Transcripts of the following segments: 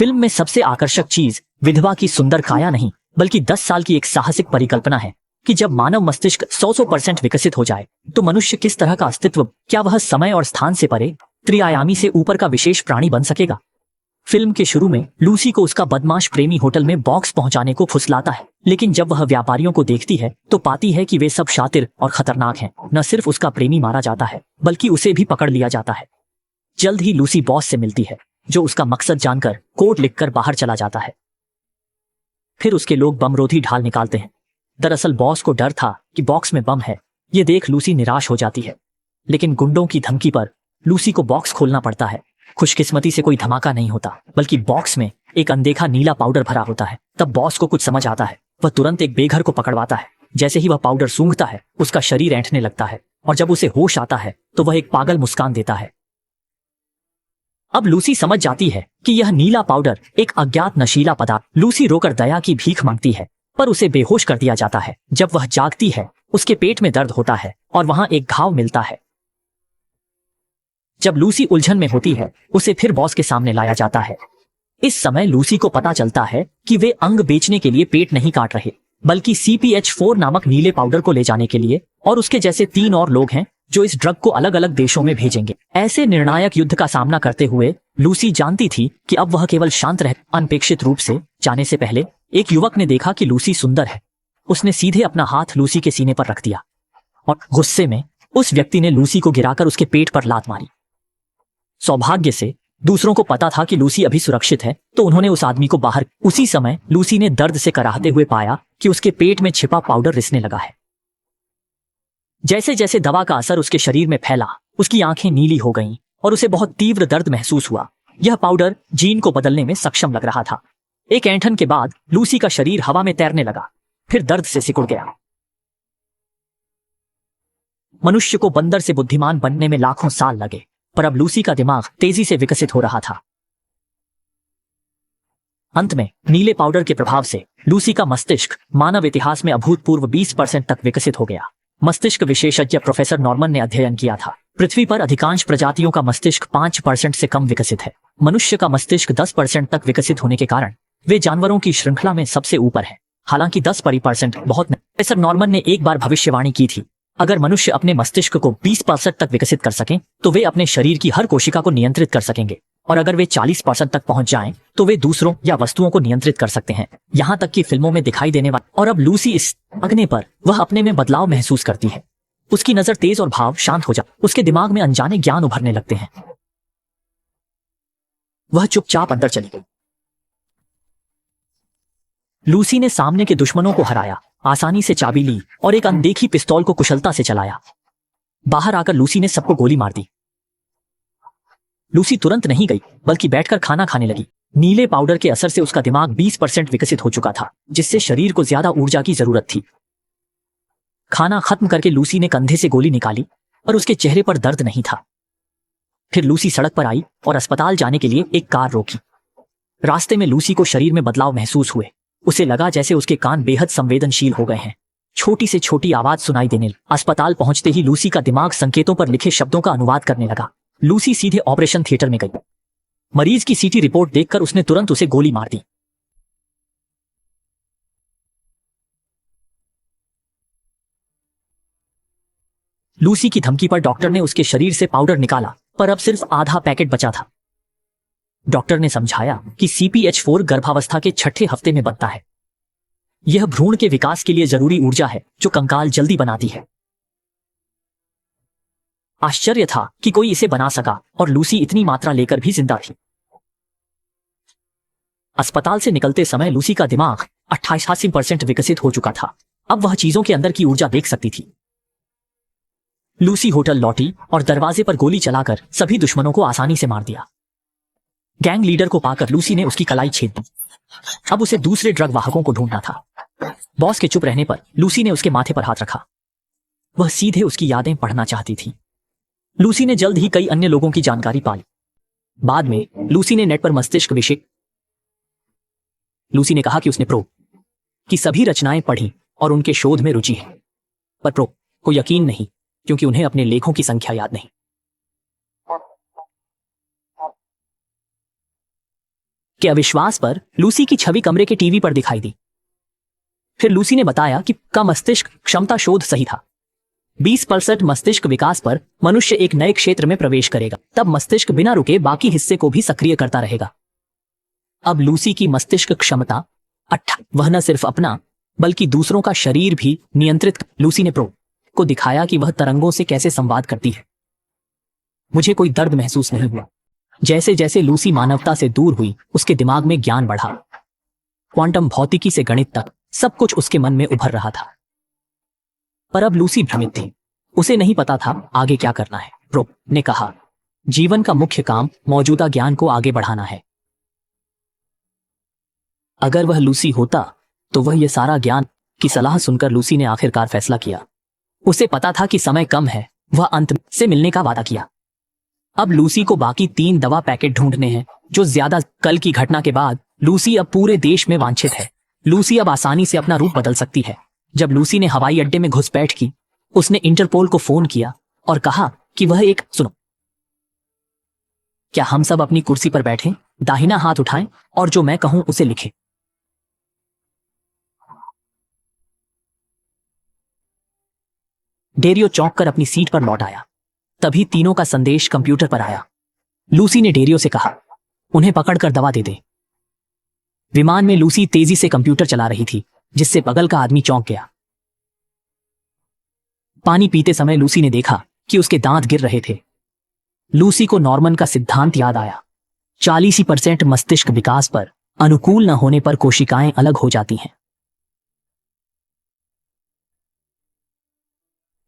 Film में सबसे आकर्षक चीज विधवा की सुंदर काया नहीं, बल्कि 10 साल की एक साहसिक परिकल्पना है कि जब मानव मस्तिष्क 100% विकसित हो जाए तो मनुष्य किस तरह का अस्तित्व, क्या वह समय और स्थान से परे, त्रिआयामी से ऊपर का विशेष प्राणी बन सकेगा। फिल्म के शुरू में लूसी को उसका बदमाश प्रेमी होटल में बॉक्स पहुंचाने को फुसलाता है, लेकिन जब वह व्यापारियों को देखती है तो पाती है कि वे सब शातिर और खतरनाक हैं। न सिर्फ उसका प्रेमी मारा जाता है, बल्कि उसे भी पकड़ लिया जाता है। जल्द ही लूसी बॉस से मिलती है, जो उसका मकसद जानकर कोड लिखकर बाहर चला जाता है। फिर उसके लोग बमरोधी ढाल निकालते हैं। दरअसल बॉस को डर था कि बॉक्स में बम है। ये देख लूसी निराश हो जाती है, लेकिन गुंडों की धमकी पर लूसी को बॉक्स खोलना पड़ता है। खुशकिस्मती से कोई धमाका नहीं होता, बल्कि बॉक्स में एक अनदेखा नीला पाउडर भरा होता है। तब बॉस को कुछ समझ आता है। वह तुरंत एक बेघर को पकड़वाता है। जैसे ही वह पाउडर सूंघता है, उसका शरीर ऐंठने लगता है, और जब उसे होश आता है तो वह एक पागल मुस्कान देता है। अब लूसी समझ जाती है कि यह नीला पाउडर एक अज्ञात नशीला पदार्थ। लूसी रोकर दया की भीख मांगती है, पर उसे बेहोश कर दिया जाता है। जब वह जागती है, उसके पेट में दर्द होता है और वहां एक घाव मिलता है। जब लूसी उलझन में होती है, उसे फिर बॉस के सामने लाया जाता है। इस समय लूसी को पता चलता है कि वे अंग बेचने के लिए पेट नहीं काट रहे, बल्कि CPH4 नामक नीले पाउडर को ले जाने के लिए, और उसके जैसे 3 और लोग हैं जो इस ड्रग को अलग अलग देशों में भेजेंगे। ऐसे निर्णायक युद्ध का सामना करते हुए लूसी जानती थी कि अब वह केवल शांत रह। अनपेक्षित रूप से जाने से पहले एक युवक ने देखा कि लूसी सुंदर है। उसने सीधे अपना हाथ लूसी के सीने पर रख दिया और गुस्से में उस व्यक्ति ने लूसी को गिराकर उसके पेट पर लात मारी। सौभाग्य से दूसरों को पता था कि लूसी अभी सुरक्षित है, तो उन्होंने उस आदमी को बाहर। उसी समय लूसी ने दर्द से कराहते हुए पाया कि उसके पेट में छिपा पाउडर रिसने लगा है। जैसे जैसे दवा का असर उसके शरीर में फैला, उसकी आंखें नीली हो गईं और उसे बहुत तीव्र दर्द महसूस हुआ। यह पाउडर जीन को बदलने में सक्षम लग रहा था। एक ऐंठन के बाद लूसी का शरीर हवा में तैरने लगा, फिर दर्द से सिकुड़ गया। मनुष्य को बंदर से बुद्धिमान बनने में लाखों साल लगे, पर अब लूसी का दिमाग तेजी से विकसित हो रहा था। अंत में नीले पाउडर के प्रभाव से लूसी का मस्तिष्क मानव इतिहास में अभूतपूर्व 20% तक विकसित हो गया। मस्तिष्क विशेषज्ञ प्रोफेसर नॉर्मन ने अध्ययन किया था। पृथ्वी पर अधिकांश प्रजातियों का मस्तिष्क 5% से कम विकसित है। मनुष्य का मस्तिष्क 10% तक विकसित होने के कारण वे जानवरों की श्रृंखला में सबसे ऊपर है। हालांकि 10% बहुत नहीं। प्रोफेसर नॉर्मन ने एक बार भविष्यवाणी की थी, अगर मनुष्य अपने मस्तिष्क को 20% तक विकसित कर सकें तो वे अपने शरीर की हर कोशिका को नियंत्रित कर सकेंगे, और अगर वे 40% तक पहुंच जाएं तो वे दूसरों या वस्तुओं को नियंत्रित कर सकते हैं, यहां तक कि फिल्मों में दिखाई देने वाले। और अब लूसी इस अगने पर वह अपने में बदलाव महसूस करती है। उसकी नजर तेज और भाव शांत हो जाए। उसके दिमाग में अनजाने ज्ञान उभरने लगते हैं। वह चुपचाप अंदर चली गई। लूसी ने सामने के दुश्मनों को हराया, आसानी से चाबी ली और एक अनदेखी पिस्तौल को कुशलता से चलाया। बाहर आकर लूसी ने सबको गोली मार दी। लूसी तुरंत नहीं गई, बल्कि बैठकर खाना खाने लगी। नीले पाउडर के असर से उसका दिमाग 20% विकसित हो चुका था, जिससे शरीर को ज्यादा ऊर्जा की जरूरत थी। खाना खत्म करके लूसी ने कंधे से गोली निकाली, पर उसके चेहरे पर दर्द नहीं था। फिर लूसी सड़क पर आई और अस्पताल जाने के लिए एक कार रोकी। रास्ते में लूसी को शरीर में बदलाव महसूस हुए। उसे लगा जैसे उसके कान बेहद संवेदनशील हो गए हैं। छोटी से छोटी आवाज सुनाई देने लगी। अस्पताल पहुंचते ही लूसी का दिमाग संकेतों पर लिखे शब्दों का अनुवाद करने लगा। लूसी सीधे ऑपरेशन थिएटर में गई। मरीज की सीटी रिपोर्ट देखकर उसने तुरंत उसे गोली मार दी। लूसी की धमकी पर डॉक्टर ने उसके शरीर से पाउडर निकाला, पर अब सिर्फ आधा पैकेट बचा था। डॉक्टर ने समझाया कि CPH4 गर्भावस्था के 6ठे हफ्ते में बनता है। यह भ्रूण के विकास के लिए जरूरी ऊर्जा है जो कंकाल जल्दी बनाती है। आश्चर्य था कि कोई इसे बना सका, और लूसी इतनी मात्रा लेकर भी जिंदा थी। अस्पताल से निकलते समय लूसी का दिमाग 88% विकसित हो चुका था। अब वह चीजों के अंदर की ऊर्जा देख सकती थी। लूसी होटल लौटी और दरवाजे पर गोली चलाकर सभी दुश्मनों को आसानी से मार दिया। गैंग लीडर को पाकर लूसी ने उसकी कलाई छेद दी। अब उसे दूसरे ड्रग वाहकों को ढूंढना था। बॉस के चुप रहने पर लूसी ने उसके माथे पर हाथ रखा। वह सीधे उसकी यादें पढ़ना चाहती थी। लूसी ने जल्द ही कई अन्य लोगों की जानकारी पाली। बाद में लूसी ने नेट पर मस्तिष्क विषय लूसी ने कहा कि उसने प्रो की सभी रचनाएं पढ़ी और उनके शोध में रुचि है, पर प्रो को यकीन नहीं, क्योंकि उन्हें अपने लेखों की संख्या याद नहीं। के अविश्वास पर लूसी की छवि कमरे के टीवी पर दिखाई दी। फिर लूसी ने बताया कि का मस्तिष्क क्षमता शोध सही था। 20% मस्तिष्क विकास पर मनुष्य एक नए क्षेत्र में प्रवेश करेगा, तब मस्तिष्क बिना रुके बाकी हिस्से को भी सक्रिय करता रहेगा। अब लूसी की मस्तिष्क क्षमता वह न सिर्फ अपना बल्कि दूसरों का शरीर भी नियंत्रित। लूसी ने प्रो को दिखाया कि वह तरंगों से कैसे संवाद करती है। मुझे कोई दर्द महसूस नहीं हुआ। जैसे जैसे लूसी मानवता से दूर हुई, उसके दिमाग में ज्ञान बढ़ा। क्वांटम भौतिकी से गणित तक सब कुछ उसके मन में उभर रहा था। पर अब लूसी भ्रमित थी। उसे नहीं पता था आगे क्या करना है। प्रो ने कहा, जीवन का मुख्य काम मौजूदा ज्ञान को आगे बढ़ाना है। अगर वह लूसी होता तो वह यह सारा ज्ञान की सलाह सुनकर लूसी ने आखिरकार फैसला किया। उसे पता था कि समय कम है। वह अंत से मिलने का वादा किया। अब लूसी को बाकी 3 दवा पैकेट ढूंढने हैं जो ज्यादा। कल की घटना के बाद लूसी अब पूरे देश में वांछित है। लूसी अब आसानी से अपना रूप बदल सकती है। जब लूसी ने हवाई अड्डे में घुसपैठ की, उसने इंटरपोल को फोन किया और कहा कि वह एक सुनो, क्या हम सब अपनी कुर्सी पर बैठें, दाहिना हाथ उठाएं और जो मैं कहूं उसे लिखें। डेरियो चौंक कर अपनी सीट पर लौट आया। तभी तीनों का संदेश कंप्यूटर पर आया। लूसी ने डेरियो से कहा, उन्हें पकड़कर दवा दे दे। विमान में लूसी तेजी से कंप्यूटर चला रही थी, जिससे बगल का आदमी चौंक गया। पानी पीते समय लूसी ने देखा कि उसके दांत गिर रहे थे। लूसी को नॉर्मन का सिद्धांत याद आया। 40% मस्तिष्क विकास पर अनुकूल न होने पर कोशिकाएं अलग हो जाती हैं।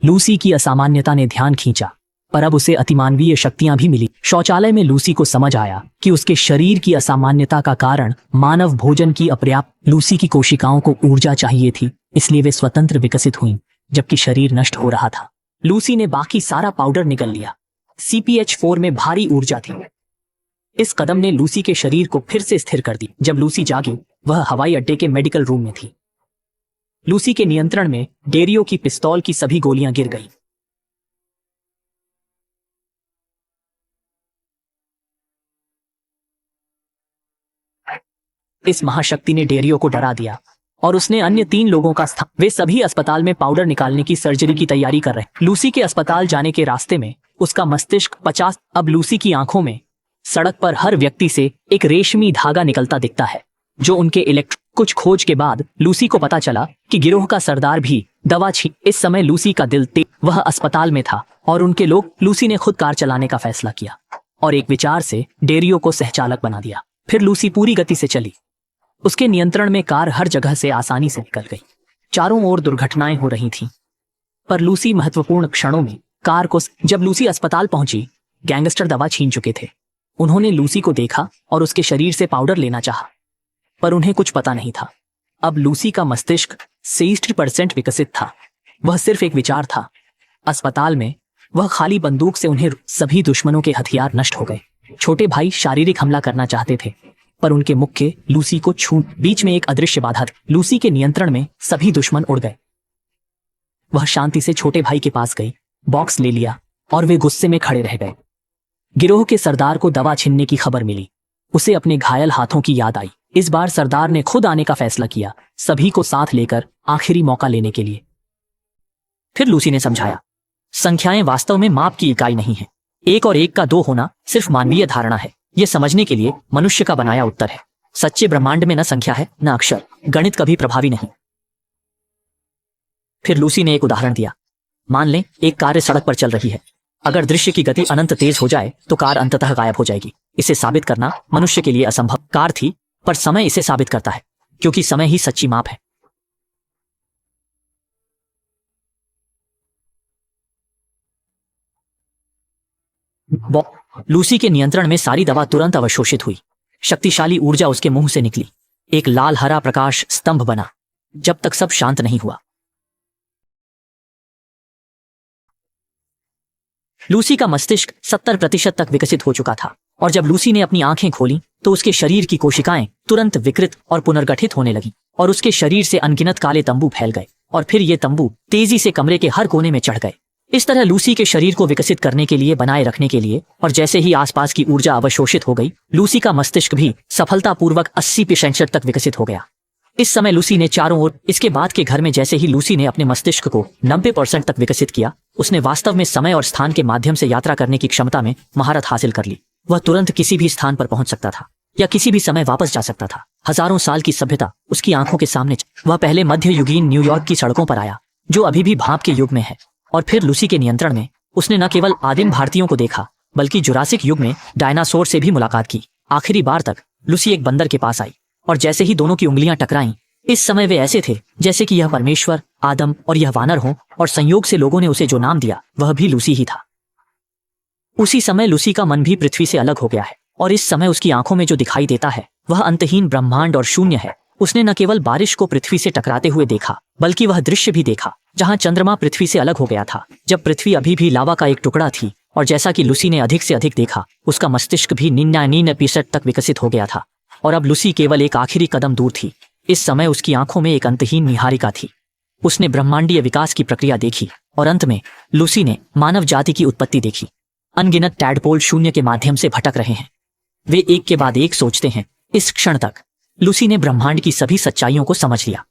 लूसी की असामान्यता ने ध्यान खींचा, पर अब उसे अतिमानवीय शक्तियां भी मिली। शौचालय में लूसी को समझ आया कि उसके शरीर की असामान्यता का कारण मानव भोजन की अपर्याप्त। लूसी की कोशिकाओं को ऊर्जा चाहिए थी, इसलिए वे स्वतंत्र विकसित हुईं, जबकि शरीर नष्ट हो रहा था। लूसी ने बाकी सारा पाउडर निकल लिया। CPH4 में भारी ऊर्जा थी। इस कदम ने लूसी के शरीर को फिर से स्थिर कर दी। जब लूसी जागी, वह हवाई अड्डे के मेडिकल रूम में थी। लूसी के नियंत्रण में डेरियो की पिस्तौल की सभी गोलियां गिर गईं। इस महाशक्ति ने डेरियो को डरा दिया और उसने अन्य 3 लोगों का स्थान। वे सभी अस्पताल में पाउडर निकालने की सर्जरी की तैयारी कर रहे। लूसी के अस्पताल जाने के रास्ते में उसका मस्तिष्क 50। अब लूसी की आंखों में सड़क पर हर व्यक्ति से एक रेशमी धागा निकलता दिखता है, जो उनके कुछ खोज के बाद लूसी को पता चला कि गिरोह का सरदार भी दवा छीन। इस समय लूसी का दिल वह अस्पताल में था और उनके लोग। लूसी ने खुद कार चलाने का फैसला किया और एक विचार से डेरियो को सहचालक बना दिया। फिर लूसी पूरी गति से चली। उसके नियंत्रण में कार हर जगह से आसानी से निकल गई। चारों ओर दुर्घटनाएं हो रही थीं, पर लूसी महत्वपूर्ण क्षणों में कार को। जब लूसी अस्पताल पहुंची, गैंगस्टर दवा छीन चुके थे। उन्होंने लूसी को देखा और उसके शरीर से पाउडर लेना चाहा, पर उन्हें कुछ पता नहीं था। अब लूसी का मस्तिष्क 60% विकसित था। वह सिर्फ एक विचार था। अस्पताल में वह खाली बंदूक से उन्हें सभी दुश्मनों के हथियार नष्ट हो गए। छोटे भाई शारीरिक हमला करना चाहते थे, पर उनके मुक्के लूसी को छू। बीच में एक अदृश्य बाधा थी। लूसी के नियंत्रण में सभी दुश्मन उड़ गए। वह शांति से छोटे भाई के पास गई, बॉक्स ले लिया और वे गुस्से में खड़े रह गए। गिरोह के सरदार को दवा छीनने की खबर मिली। उसे अपने घायल हाथों की याद आई। इस बार सरदार ने खुद आने का फैसला किया, सभी को साथ लेकर आखिरी मौका लेने के लिए। फिर लूसी ने समझाया, संख्याएं वास्तव में माप की इकाई नहीं है। 1 और 1 का 2 होना सिर्फ मानवीय धारणा है। यह समझने के लिए मनुष्य का बनाया उत्तर है। सच्चे ब्रह्मांड में न संख्या है न अक्षर। गणित कभी प्रभावी नहीं। फिर लूसी ने एक उदाहरण दिया। मान लें एक कार सड़क पर चल रही है। अगर दृश्य की गति अनंत तेज हो जाए तो कार अंततः गायब हो जाएगी। इसे साबित करना मनुष्य के लिए असंभव। कार थी, पर समय इसे साबित करता है, क्योंकि समय ही सच्ची माप है। लूसी के नियंत्रण में सारी दवा तुरंत अवशोषित हुई। शक्तिशाली ऊर्जा उसके मुंह से निकली। एक लाल हरा प्रकाश स्तंभ बना, जब तक सब शांत नहीं हुआ। लूसी का मस्तिष्क 70% तक विकसित हो चुका था, और जब लूसी ने अपनी आंखें खोली तो उसके शरीर की कोशिकाएं तुरंत विकृत और पुनर्गठित होने लगीं, और उसके शरीर से अनगिनत काले तंबू फैल गए, और फिर ये तंबू तेजी से कमरे के हर कोने में चढ़ गए। इस तरह लूसी के शरीर को विकसित करने के लिए, बनाए रखने के लिए, और जैसे ही आसपास की ऊर्जा अवशोषित हो गई, लूसी का मस्तिष्क भी सफलतापूर्वक 80% तक विकसित हो गया। इस समय लूसी ने चारों ओर, इसके बाद के घर में जैसे ही लूसी ने अपने मस्तिष्क को 90% तक विकसित किया, उसने वास्तव में समय और स्थान के माध्यम से यात्रा करने की क्षमता में महारत हासिल कर ली। वह तुरंत किसी भी स्थान पर पहुंच सकता था या किसी भी समय वापस जा सकता था। हजारों साल की सभ्यता उसकी आंखों के सामने। वह पहले मध्य युगीन न्यूयॉर्क की सड़कों पर आया, जो अभी भी भाप के युग में है, और फिर लूसी के नियंत्रण में उसने न केवल आदिम भारतीयों को देखा, बल्कि जुरासिक युग में डायनासोर से भी मुलाकात की। आखिरी बार तक लूसी एक बंदर के पास आई, और जैसे ही दोनों की उंगलियां टकराईं, इस समय वे ऐसे थे जैसे कि यह परमेश्वर, आदम और यह वानर हो, और संयोग से लोगों ने उसे जो नाम दिया वह भी लूसी ही था। उसी समय लूसी का मन भी पृथ्वी से अलग हो गया है, और इस समय उसकी आंखों में जो दिखाई देता है वह अंतहीन ब्रह्मांड और शून्य है। उसने न केवल बारिश को पृथ्वी से टकराते हुए देखा, बल्कि वह दृश्य भी देखा जहां चंद्रमा पृथ्वी से अलग हो गया था, जब पृथ्वी अभी भी लावा का एक टुकड़ा थी। और जैसा कि लूसी ने अधिक से अधिक देखा, उसका मस्तिष्क भी 99% तक विकसित हो गया था, और अब लूसी केवल एक आखिरी कदम दूर थी। इस समय उसकी आंखों में एक अंतहीन निहारिका थी। उसने ब्रह्मांडीय विकास की प्रक्रिया देखी, और अंत में लूसी ने मानव जाति की उत्पत्ति देखी। अनगिनत टैडपोल शून्य के माध्यम से भटक रहे हैं, वे एक के बाद एक सोचते हैं। इस क्षण तक लूसी ने ब्रह्मांड की सभी सच्चाइयों को समझ लिया।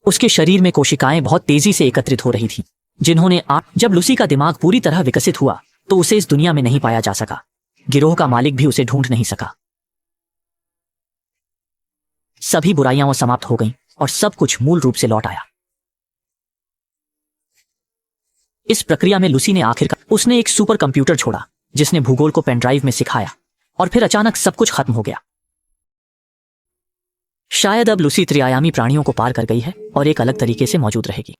उसके शरीर में कोशिकाएं बहुत तेजी से एकत्रित हो रही थीं, जिन्होंने जब लूसी का दिमाग पूरी तरह विकसित हुआ तो उसे इस दुनिया में नहीं पाया जा सका। गिरोह का मालिक भी उसे ढूंढ नहीं सका। सभी बुराइयां समाप्त हो गईं और सब कुछ मूल रूप से लौट आया। इस प्रक्रिया में लूसी ने आखिरकार उसने एक सुपर कंप्यूटर छोड़ा, जिसने भूगोल को पेनड्राइव में सिखाया, और फिर अचानक सब कुछ खत्म हो गया। शायद अब लूसी त्रिआयामी प्राणियों को पार कर गई है और एक अलग तरीके से मौजूद रहेगी।